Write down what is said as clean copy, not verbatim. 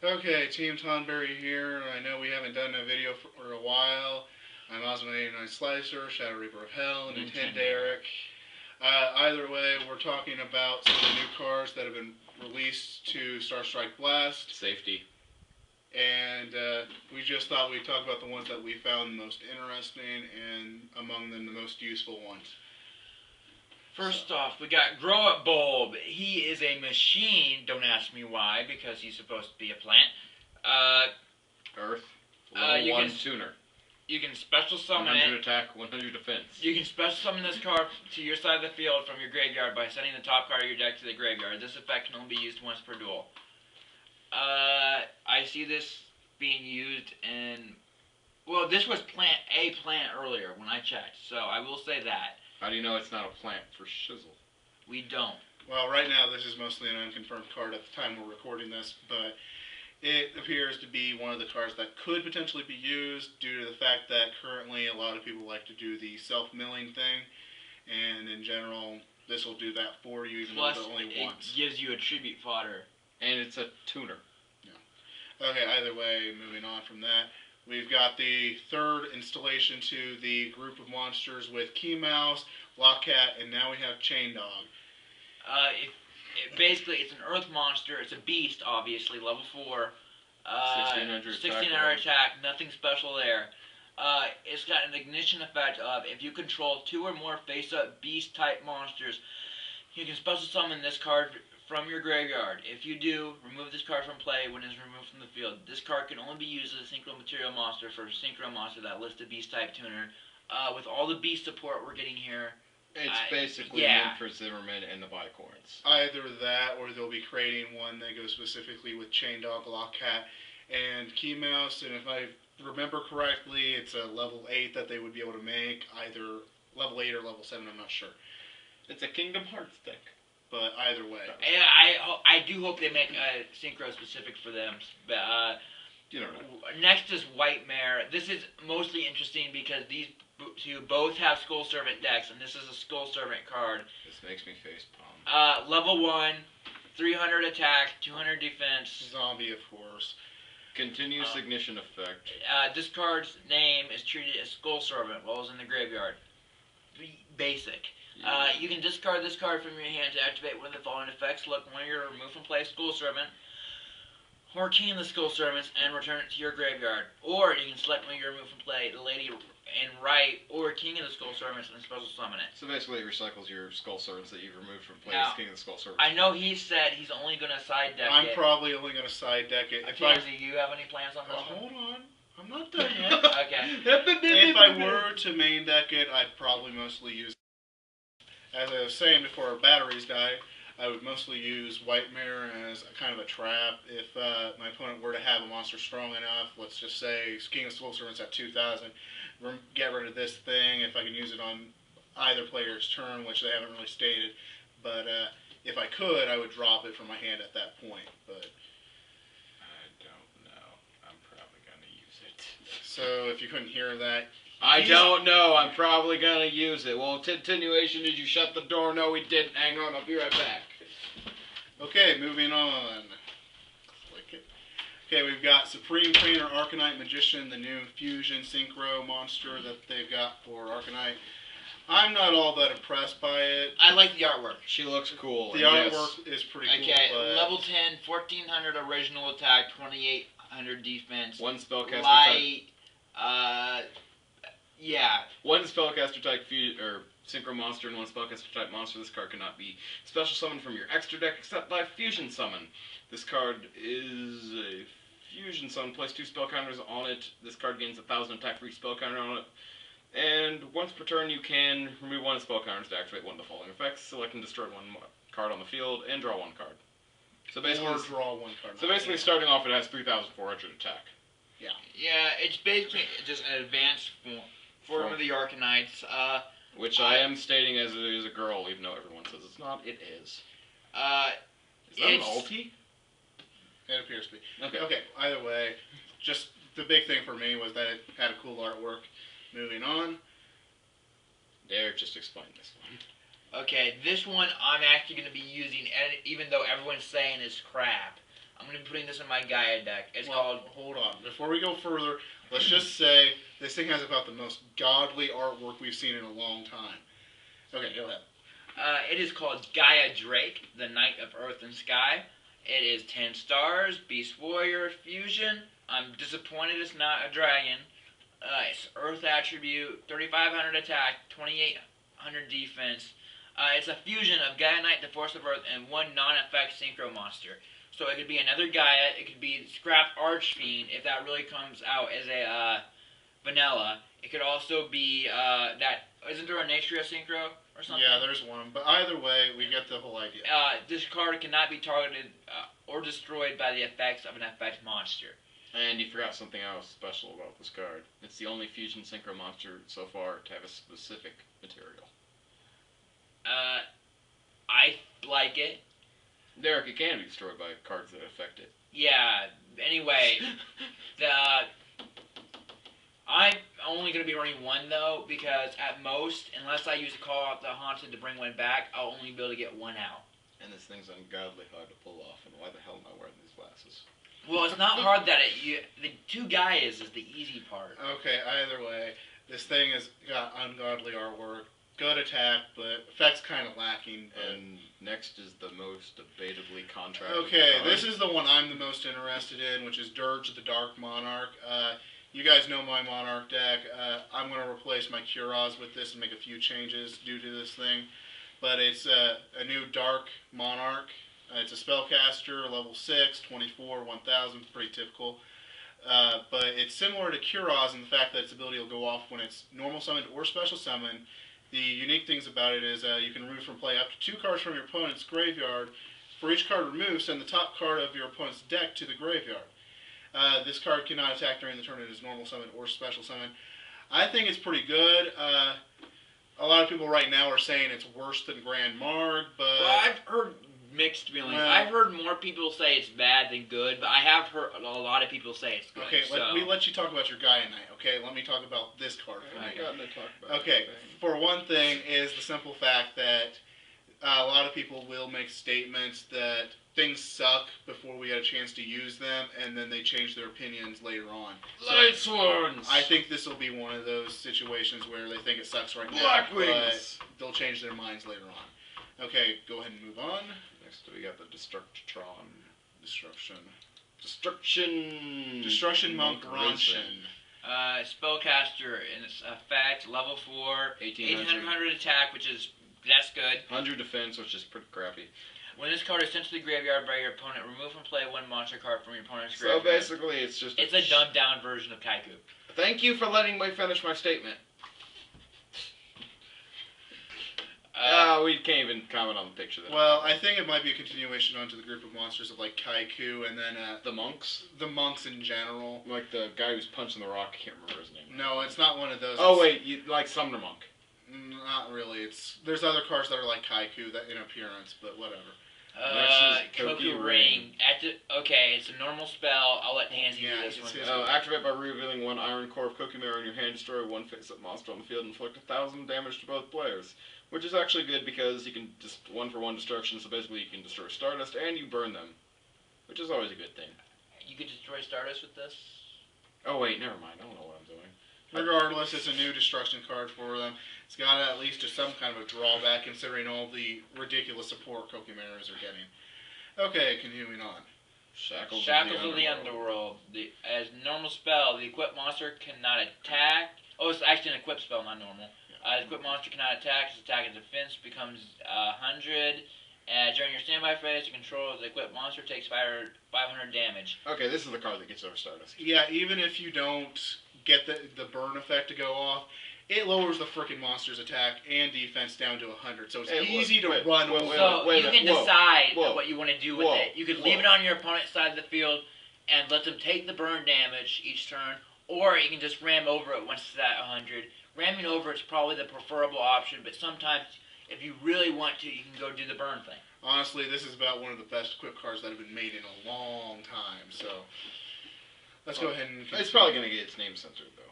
Okay, Team Tonberry here. I know we haven't done a video for a while. I'm Osmond89 Slicer, Shadow Reaper of Hell, and Derek. Either way, we're talking about some of the new cards that have been released to Starstrike Blast. Safety. And we just thought we'd talk about the ones that we found most interesting and among them the most useful ones. First off, we got Grow Up Bulb. He is a machine. Don't ask me why, because he's supposed to be a plant. Earth. Level 1 tuner. You can special summon 100 it. attack, 100 defense. You can special summon this card to your side of the field from your graveyard by sending the top card of your deck to the graveyard. This effect can only be used once per duel. I see this being used in... Well, this was a plant earlier when I checked, so I will say that. How do you know it's not a plant for shizzle? We don't. Well, right now this is mostly an unconfirmed card at the time we're recording this, but it appears to be one of the cards that could potentially be used due to the fact that currently a lot of people like to do the self-milling thing, and in general, this will do that for you even Plus, though it's only once. It gives you a tribute fodder. And it's a tuner. Yeah. Okay, either way, moving on from that, we've got the third installation to the group of monsters with Key Mouse, Lockcat, and now we have Chain Dog. Basically, it's an earth monster. It's a beast, obviously, level 4. 1600 attack, nothing special there. It's got an ignition effect of if you control 2 or more face-up beast-type monsters, you can special summon this card from your graveyard. If you do, remove this card from play when it's removed from the field. This card can only be used as a synchro material monster for a synchro monster that listed beast-type tuner. With all the beast support we're getting here, it's basically meant for Zimmerman and the Bicorns. Either that, or they'll be creating one that goes specifically with Chain Dog, Lockcat, and Key Mouse. And if I remember correctly, it's a level 8 that they would be able to make, either level 8 or level 7. I'm not sure. It's a Kingdom Hearts deck. But either way, and I do hope they make a synchro specific for them. But you don't know. Next is White Mare. This is mostly interesting because these two both have Skull Servant decks, and this is a Skull Servant card. This makes me face palm. Level 1, 300 attack, 200 defense. Zombie, of course. Continuous ignition effect. This card's name is treated as Skull Servant while it's in the graveyard. Basic. You can discard this card from your hand to activate one of the following effects. Select one of your remove from play Skull Servant, or key in the Skull Servants and return it to your graveyard. Or you can select one of your remove from play the lady and right, or king of the Skull Servants and special summon it. So basically it recycles your Skull Servants that you've removed from play Now, as king of the Skull Servants. I know he said he's only going to side deck I'm it. probably only going to side deck it. Do you have any plans on this Hold one? on. I'm not done yet. Okay. If I were to main deck it, I'd probably mostly use, as I was saying before our batteries died, I would mostly use White Mare as a kind of a trap. If my opponent were to have a monster strong enough, let's just say King of Skull Servants at 2,000, get rid of this thing if I can use it on either player's turn, which they haven't really stated. But if I could, I would drop it from my hand at that point. But I don't know. I'm probably going to use it. So if you couldn't hear that, I don't know. I'm probably going to use it. Well, continuation, did you shut the door? No, we didn't. Hang on. I'll be right back. Okay, moving on. Click it. Okay, we've got Supreme Trainer Arcanite Magician, the new fusion synchro monster that they've got for Arcanite. I'm not all that impressed by it. I like the artwork. She looks cool. The artwork is pretty cool. Okay, but level 10, 1400 original attack, 2800 defense. One spellcaster light, yeah. One spellcaster type or synchro monster and one spellcaster type monster. This card cannot be special summoned from your extra deck except by fusion summon. This card is a fusion summon. Place 2 spell counters on it. This card gains 1,000 attack for each spell counter on it. And once per turn, you can remove one spell counters to activate one of the following effects. Select and destroy one card on the field and draw one card. So basically, draw one card. So basically, starting off, it has 3,400 attack. Yeah. Yeah, it's basically just an advanced form of the Arcanites. Which I am stating as it is a girl, even though everyone says it's not. It is. Is that an ulti? It appears to be. Okay. Okay, either way, just the big thing for me was that it had a cool artwork. Moving on. Derek just explained this one. Okay, this one I'm actually going to be using, even though everyone's saying it's crap. I'm going to be putting this in my Gaia deck. It's called... Hold on. Before we go further, let's just say this thing has about the most godly artwork we've seen in a long time. Okay, go ahead. It is called Gaia Drake, the Knight of Earth and Sky. It is 10 stars, Beast Warrior, Fusion. I'm disappointed it's not a dragon. It's Earth attribute, 3,500 attack, 2,800 defense. It's a fusion of Gaia Knight, the Force of Earth, and one non-effect Synchro monster. So it could be another Gaia, it could be Scrap Archfiend, if that really comes out as a vanilla. It could also be isn't there a Natria Synchro or something? Yeah, there's one. But either way, we get the whole idea. This card cannot be targeted or destroyed by the effects of an effect monster. And you forgot something else special about this card. It's the only fusion synchro monster so far to have a specific material. I like it. Derek, it can be destroyed by cards that affect it. Yeah, anyway, I'm only going to be running one, though, because at most, unless I use a call out the Haunted to bring one back, I'll only be able to get one out. And this thing's ungodly hard to pull off, and why the hell am I wearing these glasses? Well, it's not hard that the two guys is the easy part. Okay, either way, this thing has got ungodly artwork, good attack, but effects kind of lacking. And next is the most debatably contracted Okay, card. this is the one I'm the most interested in, which is Dirge the Dark Monarch. You guys know my Monarch deck. I'm going to replace my Kuros with this and make a few changes due to this thing. But it's a new Dark Monarch. It's a spellcaster, level 6, 24, 1000, pretty typical. But it's similar to Kuros in the fact that its ability will go off when it's normal summoned or special summoned. The unique things about it is you can remove from play up to 2 cards from your opponent's graveyard. For each card removed, send the top card of your opponent's deck to the graveyard. This card cannot attack during the turn it is normal summon or special summon. I think it's pretty good. A lot of people right now are saying it's worse than Grand Marg, but... Well, I've heard mixed feelings. Well, I've heard more people say it's bad than good, but I have heard a lot of people say it's good. Okay, so. we let you talk about your Gaia Knight, okay? Let me talk about this card for I me. haven't gotten to talk about Okay, it. for one thing is the simple fact that a lot of people will make statements that things suck before we get a chance to use them, and then they change their opinions later on. Light Swords! I think this will be one of those situations where they think it sucks right now, Blackwings! but they'll change their minds later on. Okay, go ahead and move on. Next we got the Destructron. Destruction Monk Ronshin. Spellcaster, and it's effect, level 4, 1800. 1800 attack, that's good. 100 defense, which is pretty crappy. When this card is sent to the graveyard by your opponent, remove from play one monster card from your opponent's So graveyard. basically it's just... It's a dumbed down version of Kaiku. Thank you for letting me finish my statement. We can't even comment on the picture. Well, I think it might be a continuation onto the group of monsters of like Kaiku and then the monks? the monks in general. Like the guy who's punching the rock, I can't remember his name. No, it's not one of those. Oh It's- wait, you like Summoner Monk. Not really. There's other cards that are like Kaiku that in appearance, but whatever. Next is Koku Koku Ring. Okay, it's a normal spell. I'll let Tansy Yeah, do this it's one. his- Activate by revealing one Iron Core of Kokumaru in your hand, destroy one face-up monster on the field, and inflict 1,000 damage to both players. Which is actually good because you can just 1-for-1 destruction, so basically you can destroy Stardust and you burn them. Which is always a good thing. You could destroy Stardust with this? Oh wait, never mind, I don't know what I'm doing. Regardless, it's a new destruction card for them. It's got at least some kind of a drawback considering all the ridiculous support Kokumarus are getting. Okay, continuing on. Shackles of the Underworld. As normal spell, the equipped monster cannot attack. Oh, it's actually an equipped spell, not normal. The equipped monster cannot attack. Its attack and defense becomes 100. During your standby phase, the control of the equipped monster takes 500 damage. Okay, this is the card that gets over Stardust. Yeah, even if you don't get the burn effect to go off, it lowers the frickin' monster's attack and defense down to 100, so it's easy to run over. So you can decide whoa, what you want to do with it. You could leave it on your opponent's side of the field and let them take the burn damage each turn, or you can just ram over it once it's at 100. Ramming over is probably the preferable option, but sometimes if you really want to, you can go do the burn thing. Honestly, this is about one of the best equipped cards that have been made in a long time, so let's go ahead and continue. It's probably going to get its name censored, though.